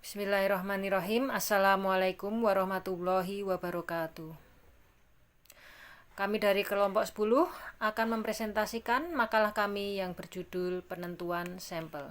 Bismillahirrahmanirrahim. Assalamualaikum warahmatullahi wabarakatuh. Kami dari kelompok 10 akan mempresentasikan makalah kami yang berjudul Penentuan Sampel.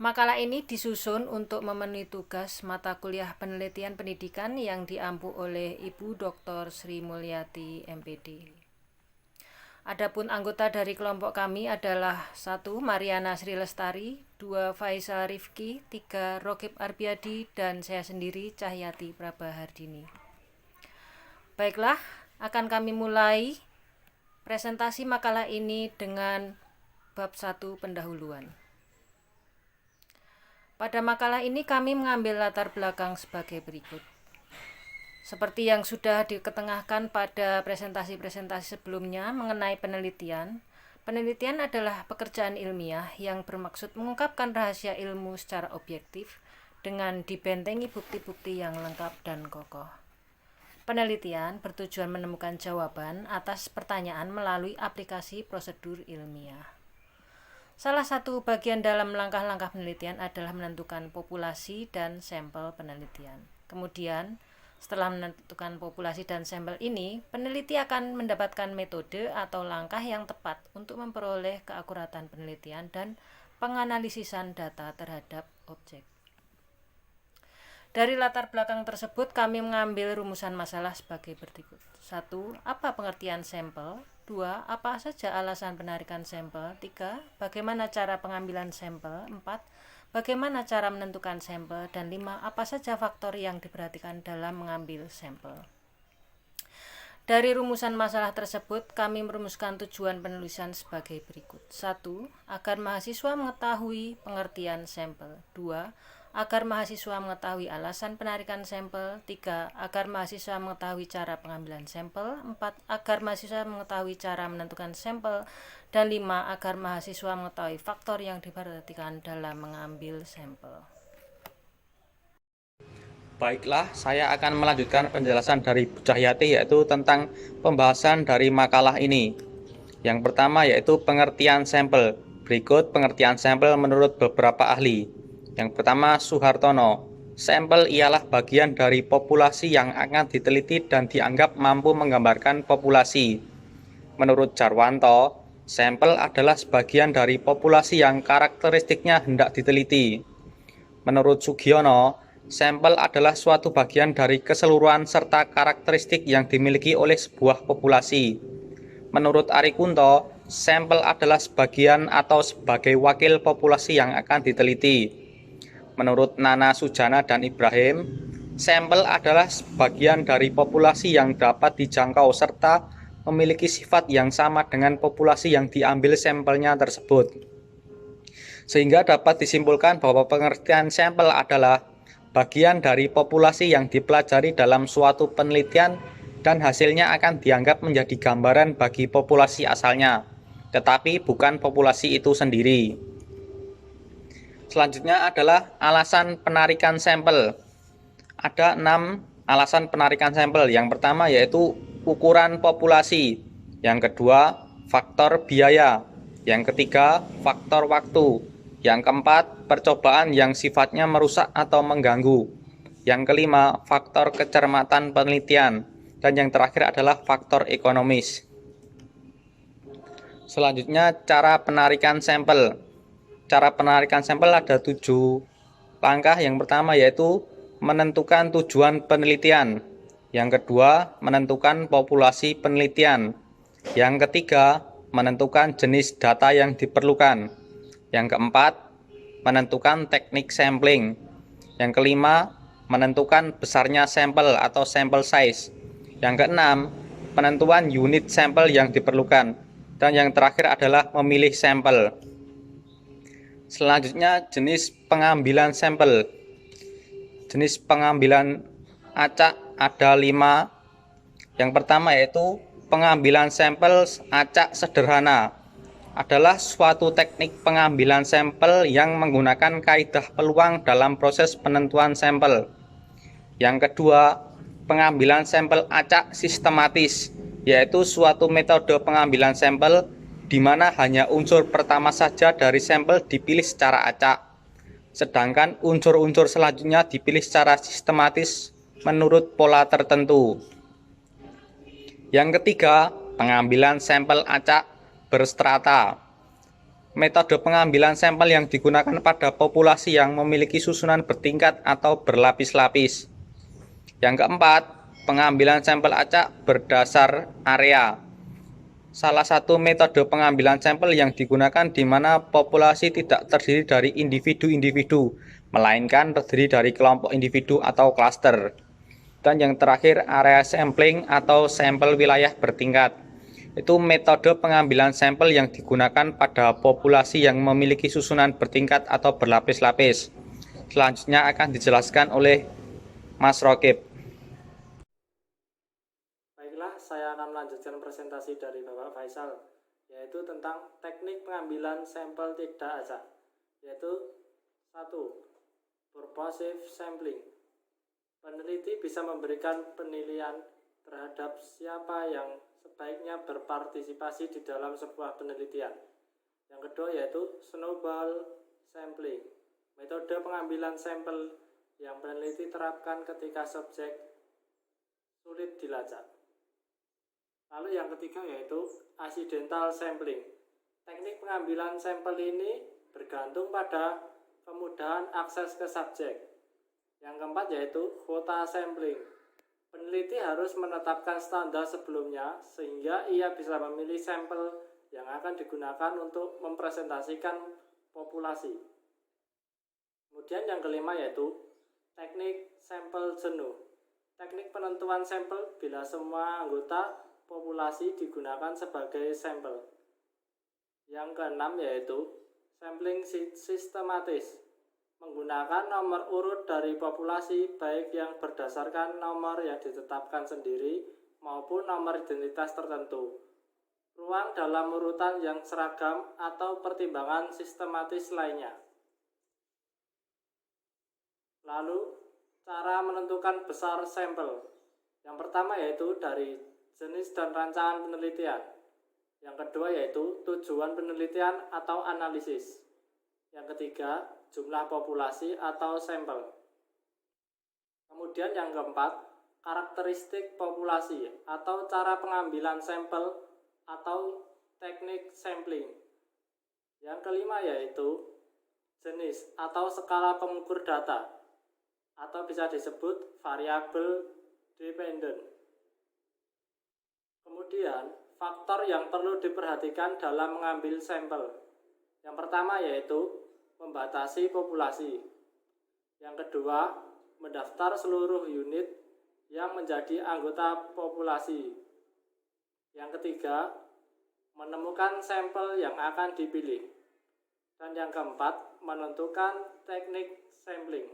Makalah ini disusun untuk memenuhi tugas mata kuliah penelitian pendidikan yang diampu oleh Ibu Dr. Sri Mulyati, MPD. Adapun anggota dari kelompok kami adalah 1. Mariana Sri Lestari, 2. Faisal Rifki, 3. Rokib Arbiadi, dan saya sendiri Cahyati Prabahardini. Baiklah, akan kami mulai presentasi makalah ini dengan bab 1 pendahuluan. Pada makalah ini kami mengambil latar belakang sebagai berikut. Seperti yang sudah diketengahkan pada presentasi-presentasi sebelumnya mengenai penelitian, penelitian adalah pekerjaan ilmiah yang bermaksud mengungkapkan rahasia ilmu secara objektif dengan dibentengi bukti-bukti yang lengkap dan kokoh. Penelitian bertujuan menemukan jawaban atas pertanyaan melalui aplikasi prosedur ilmiah. Salah satu bagian dalam langkah-langkah penelitian adalah menentukan populasi dan sampel penelitian. Kemudian, setelah menentukan populasi dan sampel ini, peneliti akan mendapatkan metode atau langkah yang tepat untuk memperoleh keakuratan penelitian dan penganalisisan data terhadap objek. Dari latar belakang tersebut, kami mengambil rumusan masalah sebagai berikut. 1. Apa pengertian sampel? 2. Apa saja alasan penarikan sampel? 3. Bagaimana cara pengambilan sampel? 4. Bagaimana cara menentukan sampel? Dan 5. Apa saja faktor yang diperhatikan dalam mengambil sampel? Dari rumusan masalah tersebut, kami merumuskan tujuan penulisan sebagai berikut. 1. Agar mahasiswa mengetahui pengertian sampel. 2. Agar mahasiswa mengetahui alasan penarikan sampel. 3. Agar mahasiswa mengetahui cara pengambilan sampel. 4. Agar mahasiswa mengetahui cara menentukan sampel. Dan 5. Agar mahasiswa mengetahui faktor yang diperhatikan dalam mengambil sampel. Baiklah, saya akan melanjutkan penjelasan dari Bu Cahyati yaitu tentang pembahasan dari makalah ini. Yang pertama yaitu pengertian sampel. Berikut pengertian sampel menurut beberapa ahli. Yang pertama, Suhartono. Sampel ialah bagian dari populasi yang akan diteliti dan dianggap mampu menggambarkan populasi. Menurut Jarwanto, sampel adalah sebagian dari populasi yang karakteristiknya hendak diteliti. Menurut Sugiono, sampel adalah suatu bagian dari keseluruhan serta karakteristik yang dimiliki oleh sebuah populasi. Menurut Arikunto, sampel adalah sebagian atau sebagai wakil populasi yang akan diteliti. Menurut Nana Sujana dan Ibrahim, sampel adalah sebagian dari populasi yang dapat dijangkau serta memiliki sifat yang sama dengan populasi yang diambil sampelnya tersebut. Sehingga dapat disimpulkan bahwa pengertian sampel adalah bagian dari populasi yang dipelajari dalam suatu penelitian dan hasilnya akan dianggap menjadi gambaran bagi populasi asalnya, tetapi bukan populasi itu sendiri. Selanjutnya adalah alasan penarikan sampel. Ada 6 alasan penarikan sampel. Yang pertama yaitu ukuran populasi. Yang kedua, faktor biaya. Yang ketiga, faktor waktu. Yang keempat, percobaan yang sifatnya merusak atau mengganggu. Yang kelima, faktor kecermatan penelitian. Dan yang terakhir adalah faktor ekonomis. Selanjutnya, cara penarikan sampel. Cara penarikan sampel ada 7 langkah. Yang pertama yaitu menentukan tujuan penelitian. Yang kedua, menentukan populasi penelitian. Yang ketiga, menentukan jenis data yang diperlukan. Yang keempat, menentukan teknik sampling. Yang kelima, menentukan besarnya sampel atau sample size. Yang keenam, penentuan unit sampel yang diperlukan. Dan yang terakhir adalah memilih sampel. Selanjutnya, jenis pengambilan sampel. Jenis pengambilan acak ada 5. Yang pertama yaitu pengambilan sampel acak sederhana. Adalah suatu teknik pengambilan sampel yang menggunakan kaidah peluang dalam proses penentuan sampel. Yang kedua, pengambilan sampel acak sistematis, yaitu suatu metode pengambilan sampel di mana hanya unsur pertama saja dari sampel dipilih secara acak. sedangkan unsur-unsur selanjutnya dipilih secara sistematis menurut pola tertentu. Yang ketiga, pengambilan sampel acak berstrata. Metode pengambilan sampel yang digunakan pada populasi yang memiliki susunan bertingkat atau berlapis-lapis. Yang keempat, pengambilan sampel acak berdasar area. Salah satu metode pengambilan sampel yang digunakan di mana populasi tidak terdiri dari individu-individu, melainkan terdiri dari kelompok individu atau klaster. Dan yang terakhir, area sampling atau sampel wilayah bertingkat. Itu metode pengambilan sampel yang digunakan pada populasi yang memiliki susunan bertingkat atau berlapis-lapis. Selanjutnya akan dijelaskan oleh Mas Rokib. Baiklah, saya akan melanjutkan presentasi dari Bapak Faisal, yaitu tentang teknik pengambilan sampel tidak acak, yaitu 1. Purposive sampling. Peneliti bisa memberikan penilaian terhadap siapa yang sebaiknya berpartisipasi di dalam sebuah penelitian. Yang kedua yaitu snowball sampling. Metode pengambilan sampel yang peneliti terapkan ketika subjek sulit dilacak. Lalu yang ketiga yaitu accidental sampling. Teknik pengambilan sampel ini bergantung pada kemudahan akses ke subjek. Yang keempat yaitu quota sampling. Peneliti harus menetapkan standar sebelumnya sehingga ia bisa memilih sampel yang akan digunakan untuk mempresentasikan populasi. Kemudian yang kelima yaitu teknik sampel jenuh. Teknik penentuan sampel bila semua anggota populasi digunakan sebagai sampel. Yang keenam yaitu sampling sistematis. Menggunakan nomor urut dari populasi baik yang berdasarkan nomor yang ditetapkan sendiri maupun nomor identitas tertentu, ruang dalam urutan yang seragam atau pertimbangan sistematis lainnya. Lalu, cara menentukan besar sampel. Yang pertama yaitu dari jenis dan rancangan penelitian. Yang kedua yaitu tujuan penelitian atau analisis. Yang ketiga, jumlah populasi atau sampel. Kemudian yang keempat, karakteristik populasi atau cara pengambilan sampel atau teknik sampling. Yang kelima yaitu jenis atau skala pengukur data atau bisa disebut variable dependent. Kemudian, faktor yang perlu diperhatikan dalam mengambil sampel. Yang pertama yaitu membatasi populasi. Yang kedua, mendaftar seluruh unit yang menjadi anggota populasi. Yang ketiga, menemukan sampel yang akan dipilih. Dan yang keempat, menentukan teknik sampling.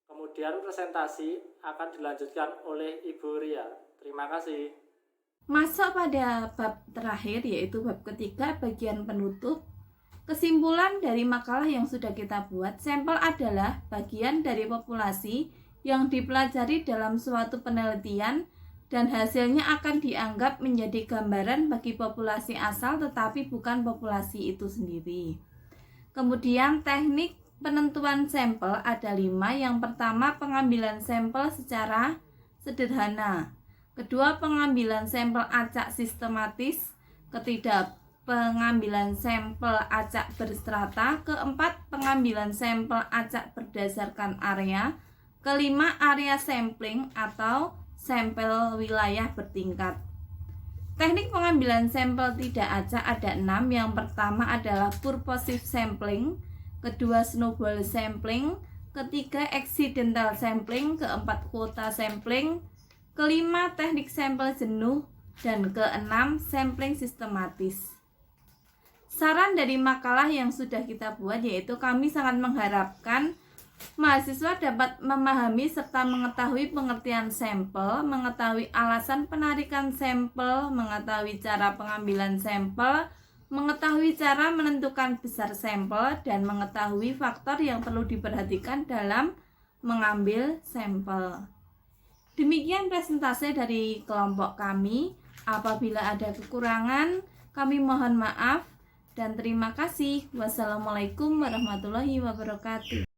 Kemudian presentasi akan dilanjutkan oleh Ibu Ria. Terima kasih. Masuk pada bab terakhir yaitu bab ketiga bagian penutup. Kesimpulan dari makalah yang sudah kita buat, sampel adalah bagian dari populasi yang dipelajari dalam suatu penelitian dan hasilnya akan dianggap menjadi gambaran bagi populasi asal tetapi bukan populasi itu sendiri. Kemudian teknik penentuan sampel ada 5. Yang pertama, pengambilan sampel secara sederhana. Kedua, pengambilan sampel acak sistematis. Ketiga, pengambilan sampel acak berstrata. Keempat, pengambilan sampel acak berdasarkan area. Kelima, area sampling atau sampel wilayah bertingkat. Teknik pengambilan sampel tidak acak ada 6. Yang pertama adalah purposive sampling. Kedua, snowball sampling. Ketiga, accidental sampling. Keempat, quota sampling. Kelima, teknik sampel jenuh. Dan keenam, sampling sistematis. Saran dari makalah yang sudah kita buat yaitu kami sangat mengharapkan mahasiswa dapat memahami serta mengetahui pengertian sampel, mengetahui alasan penarikan sampel, mengetahui cara pengambilan sampel, mengetahui cara menentukan besar sampel, dan mengetahui faktor yang perlu diperhatikan dalam mengambil sampel. Demikian presentasi dari kelompok kami. Apabila ada kekurangan, kami mohon maaf. dan terima kasih. Wassalamualaikum warahmatullahi wabarakatuh.